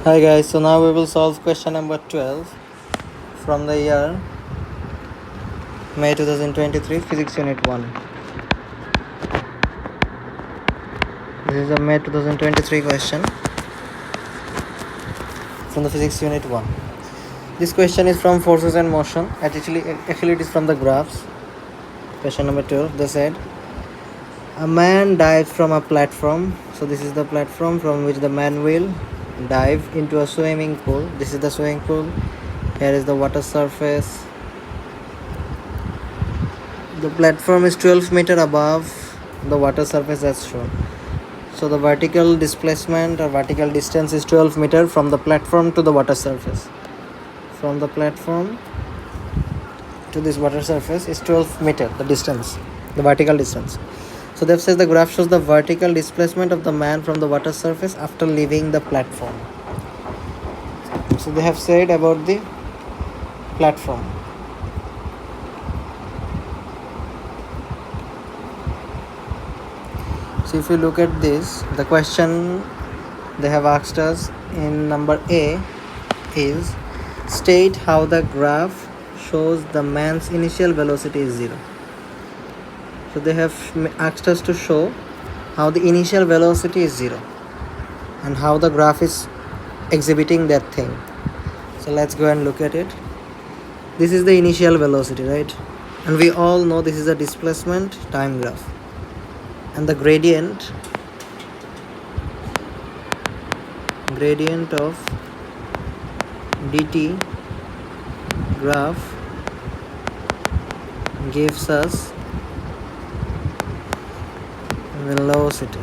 Hi guys, so now we will solve question number 12 from the year May 2023 Physics Unit 1. This is a May 2023 question from the Physics Unit 1. This question is from forces and motion. Actually it is from the graphs. Question number 12, they said a man dives from a platform. So this is the platform from which the man will dive into a swimming pool. This is the swimming pool. Here is the water surface. The platform is 12 meters above the water surface as shown. So the vertical displacement or vertical distance is 12 meters from the platform to the water surface. From the platform to this water surface is 12 meters, the distance, the vertical distance. So they've said the graph shows the vertical displacement of the man from the water surface after leaving the platform. So they have said about the platform. So if you look at this, the question they have asked us in number A is state how the graph shows the man's initial velocity is 0. So they have asked us to show how the initial velocity is 0 and how the graph is exhibiting that thing. So let's go and look at it. This is the initial velocity, right? And we all know this is a displacement time graph. And the gradient of dt graph gives us velocity.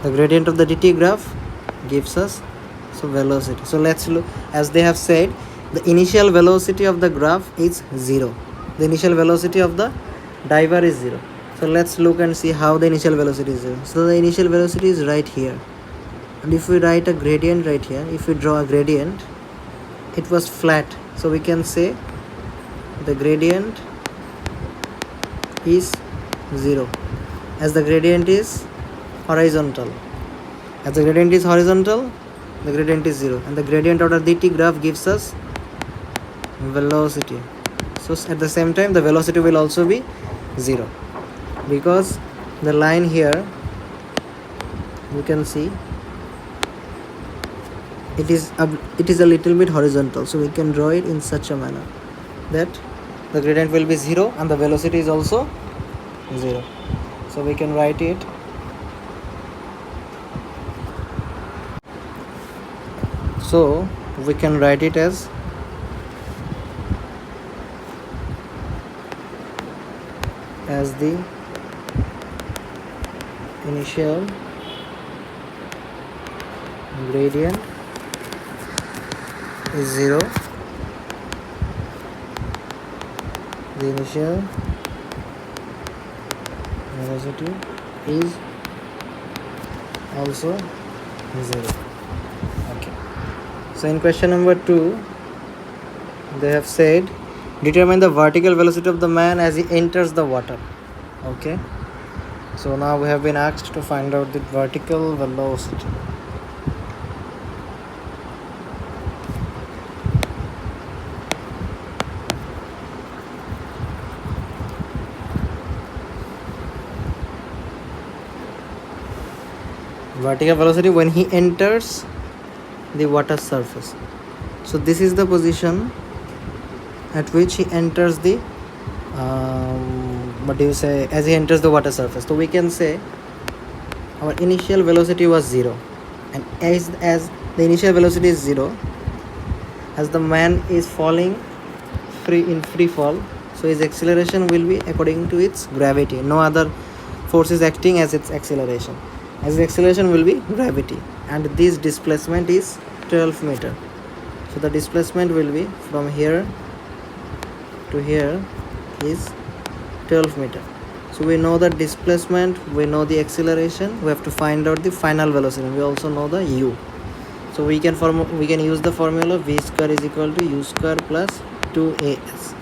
The gradient of the dt graph gives us velocity. So let's look, as they have said, the initial velocity of the graph is 0. The initial velocity of the diver is 0. So let's look and see how the initial velocity is 0. So the initial velocity is right here. And if we write a gradient right here, if we draw a gradient, it was flat. So we can say the gradient is 0. As the gradient is horizontal. As the gradient is horizontal, the gradient is 0. And the gradient of the dt graph gives us velocity. So at the same time, the velocity will also be 0. Because the line here, you can see, it is a little bit horizontal. So we can draw it in such a manner that the gradient will be 0 and the velocity is also 0. So we can write it as the initial gradient is 0. The initial velocity is also 0. Okay. So in question number 2, they have said determine the vertical velocity of the man as he enters the water. Okay. So now we have been asked to find out the vertical velocity. Vertical velocity when he enters the water surface. So this is the position at which he enters the as he enters the water surface. So we can say our initial velocity was 0, and as the initial velocity is 0, as the man is falling in free fall, so his acceleration will be according to its gravity. No other force is acting as its acceleration. As the acceleration will be gravity, and this displacement is 12 meters. So the displacement will be from here to here is 12 meters. So we know the displacement, we know the acceleration, we have to find out the final velocity. We also know the u. So we can use the formula v square is equal to u square plus 2as,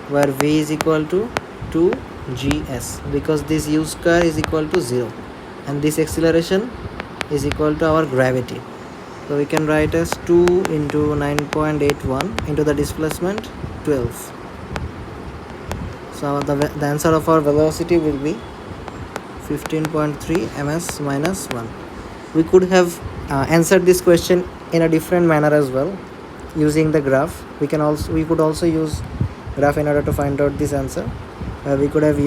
where v is equal to 2gs, because this u square is equal to 0 and this acceleration is equal to our gravity. So we can write as 2 into 9.81 into the displacement 12. So the answer of our velocity will be 15.3 ms minus 1. We could have answered this question in a different manner as well, using the graph. We could also use graph in order to find out this answer. We could have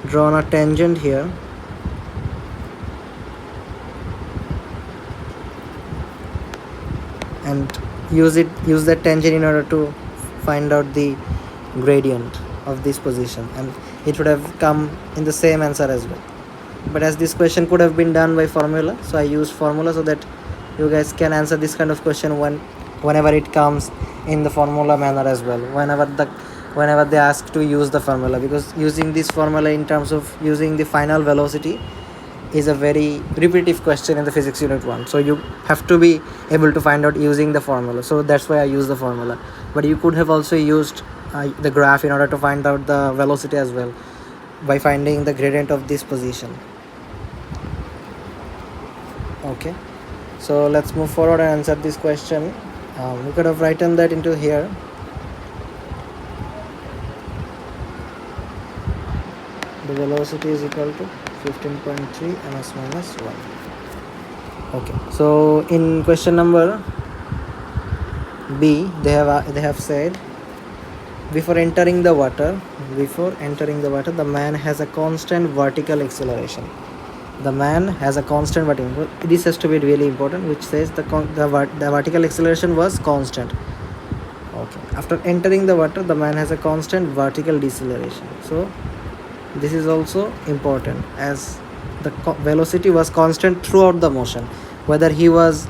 drawn a tangent here, and use that tangent in order to find out the gradient of this position, and it would have come in the same answer as well. But as this question could have been done by formula, so I used formula so that you guys can answer this kind of question whenever it comes in the formula manner as well, whenever they ask to use the formula, because using this formula in terms of using the final velocity is a very repetitive question in the physics unit 1, so you have to be able to find out using the formula. So that's why I use the formula. But you could have also used the graph in order to find out the velocity as well, by finding the gradient of this position. Okay, so let's move forward and answer this question. We could have written that into here. The velocity is equal to 15.3 ms minus 1. Okay, so in question number B, they have said, before entering the water, the man has a constant vertical acceleration. The man has a constant vertical. This has to be really important, which says the vertical acceleration was constant. Okay, after entering the water, the man has a constant vertical deceleration. So this is also important, as the velocity was constant throughout the motion, whether he was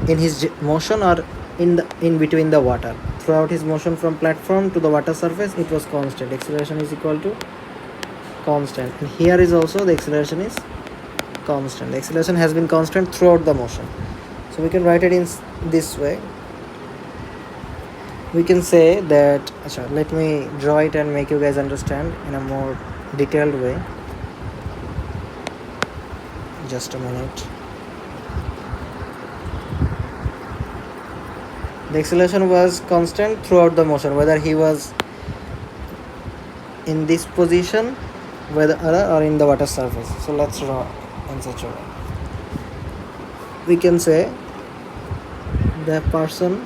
in his motion or in between the water. Throughout his motion from platform to the water surface, it was constant. Acceleration is equal to constant, and here is also the acceleration is constant. The acceleration has been constant throughout the motion. So we can write it in this way. We can say that, let me draw it and make you guys understand in a more detailed way. Just a minute. The acceleration was constant throughout the motion, whether he was in this position or in the water surface. So let's draw in such a way. We can say the person,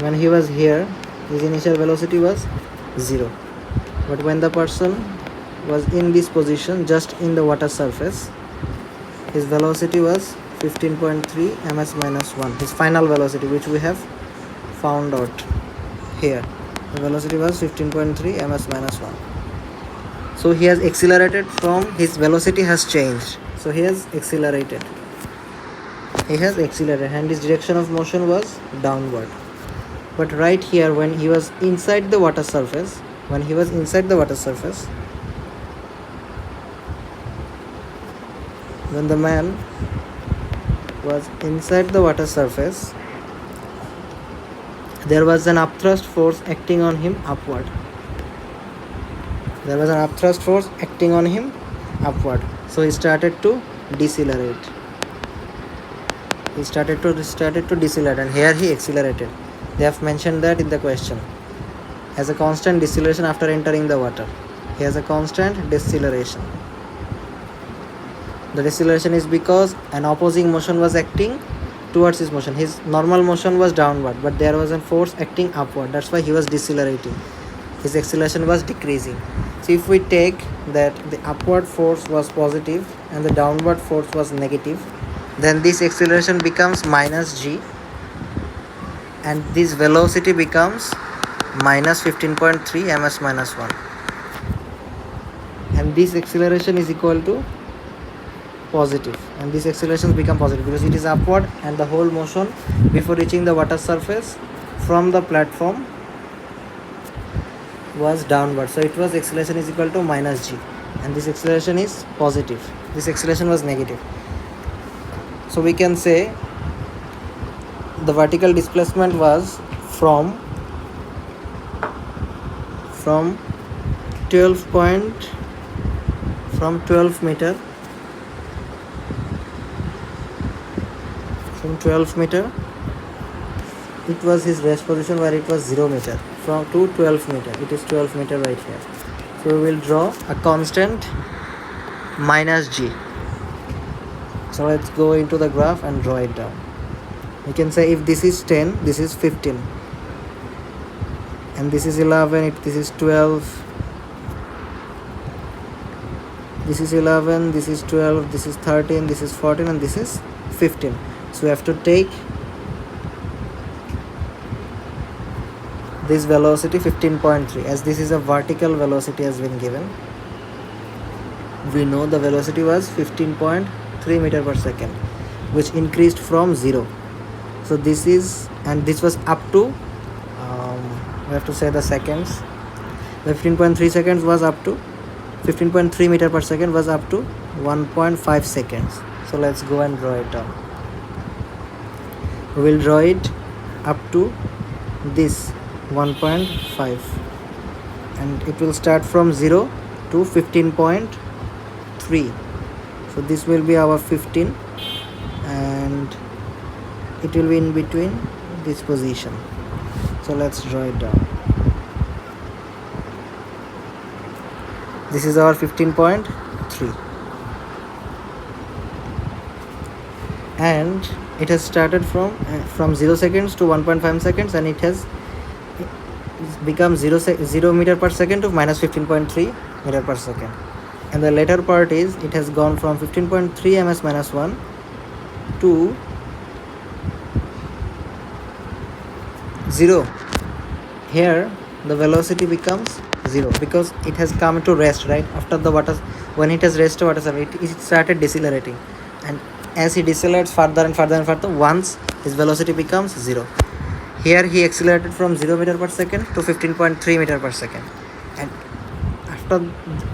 when he was here, his initial velocity was 0. But when the person was in this position, just in the water surface, his velocity was 15.3 ms minus 1. His final velocity, which we have found out here, the velocity was 15.3 ms minus 1. So he has accelerated from, his velocity has changed. So he has accelerated. And his direction of motion was downward. But right here, when he was inside the water surface, when the man was inside the water surface, there was an upthrust force acting on him upward. So he started to decelerate. And here he accelerated. They have mentioned that in the question as a constant deceleration after entering the water. He has a constant deceleration. The deceleration is because an opposing motion was acting towards his motion. His normal motion was downward, but there was a force acting upward. That's why he was decelerating. His acceleration was decreasing. So if we take that the upward force was positive and the downward force was negative, then this acceleration becomes minus g, and this velocity becomes minus 15.3 ms minus 1. And this acceleration is equal to positive, and these accelerations become positive because it is upward, and the whole motion before reaching the water surface from the platform was downward. So it was acceleration is equal to minus g, and this acceleration is positive. This acceleration was negative. So we can say the vertical displacement was from 12.5 from 12 meter, it was his rest position where it was 0 meter. From to 12 meter, it is 12 meter right here. So we will draw a constant minus g. So let's go into the graph and draw it down. We can say if this is 10, this is 15, and this is 11, if this is 12, this is 11, this is 12, this is 13, this is 14, and this is 15. So we have to take this velocity 15.3, as this is a vertical velocity has been given. We know the velocity was 15.3 meter per second, which increased from 0. So this is, and this was up to we have to say the seconds. The 15.3 seconds was up to 15.3 meter per second was up to 1.5 seconds. So let's go and draw it down. We will draw it up to this 1.5, and it will start from 0 to 15.3. So this will be our 15, and it will be in between this position. So let's draw it down. This is our 15.3, and it has started from 0 seconds to 1.5 seconds, and it has become 0 meter per second to minus 15.3 meter per second. And the later part is it has gone from 15.3 ms minus 1 to 0. Here the velocity becomes 0 because it has come to rest, right? After the water, when it has rested water surface, it started decelerating, and as he decelerates further and further and further, once his velocity becomes 0. Here he accelerated from 0 meter per second to 15.3 meter per second, and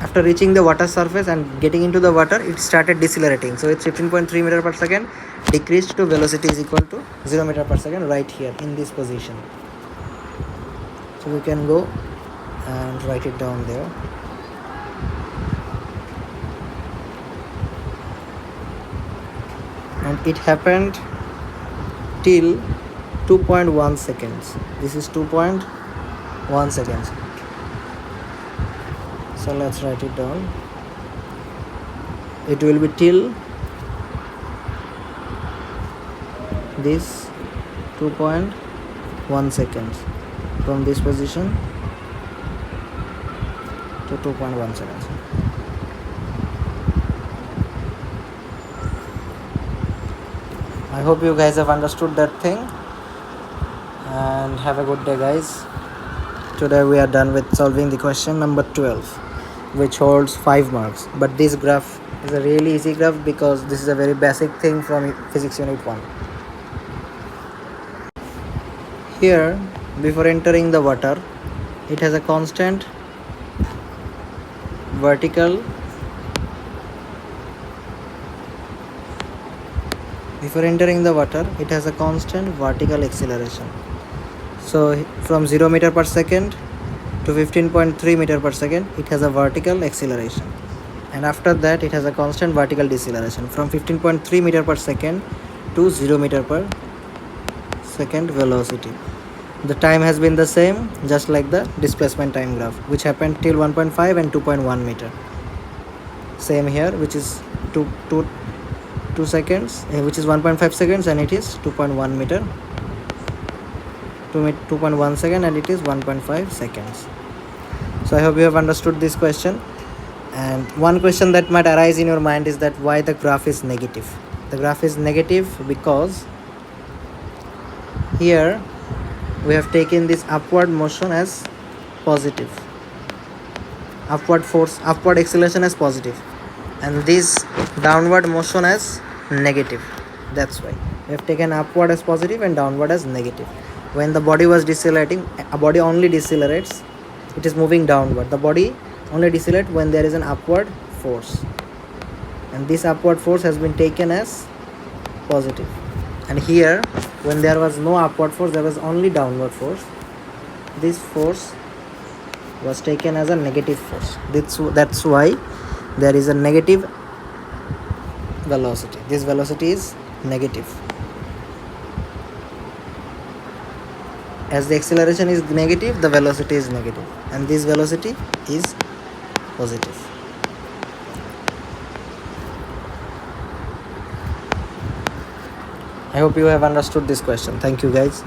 after reaching the water surface and getting into the water, it started decelerating. So it's 15.3 meter per second decreased to velocity is equal to 0 meter per second right here in this position. So we can go and write it down there. And it happened till 2.1 seconds. This is 2.1 seconds. So let's write it down. It will be till this 2.1 seconds from this position to 2.1 seconds. I hope you guys have understood that thing, and have a good day, guys. Today we are done with solving the question number 12, which holds 5 marks. But this graph is a really easy graph because this is a very basic thing from physics unit 1. Here, before entering the water, it has a constant vertical acceleration. So from 0 meter per second to 15.3 meter per second, it has a vertical acceleration, and after that it has a constant vertical deceleration from 15.3 meter per second to 0 meter per second velocity. The time has been the same, just like the displacement time graph, which happened till 1.5 and 2.1 meter. Same here, which is 2 seconds, which is 1.5 seconds, and it is 2.1 meter, 2.1 second, and it is 1.5 seconds. So I hope you have understood this question. And one question that might arise in your mind is that why the graph is negative. The graph is negative because here we have taken this upward motion as positive, upward acceleration as positive, and this downward motion as negative. That's why we have taken upward as positive and downward as negative. When the body was decelerating, a body only decelerates, it is moving downward. The body only decelerates when there is an upward force, and this upward force has been taken as positive. And here, when there was no upward force, there was only downward force. This force was taken as a negative force. That's why there is a negative velocity. This velocity is negative. As the acceleration is negative, the velocity is negative, and this velocity is positive. I hope you have understood this question. Thank you guys.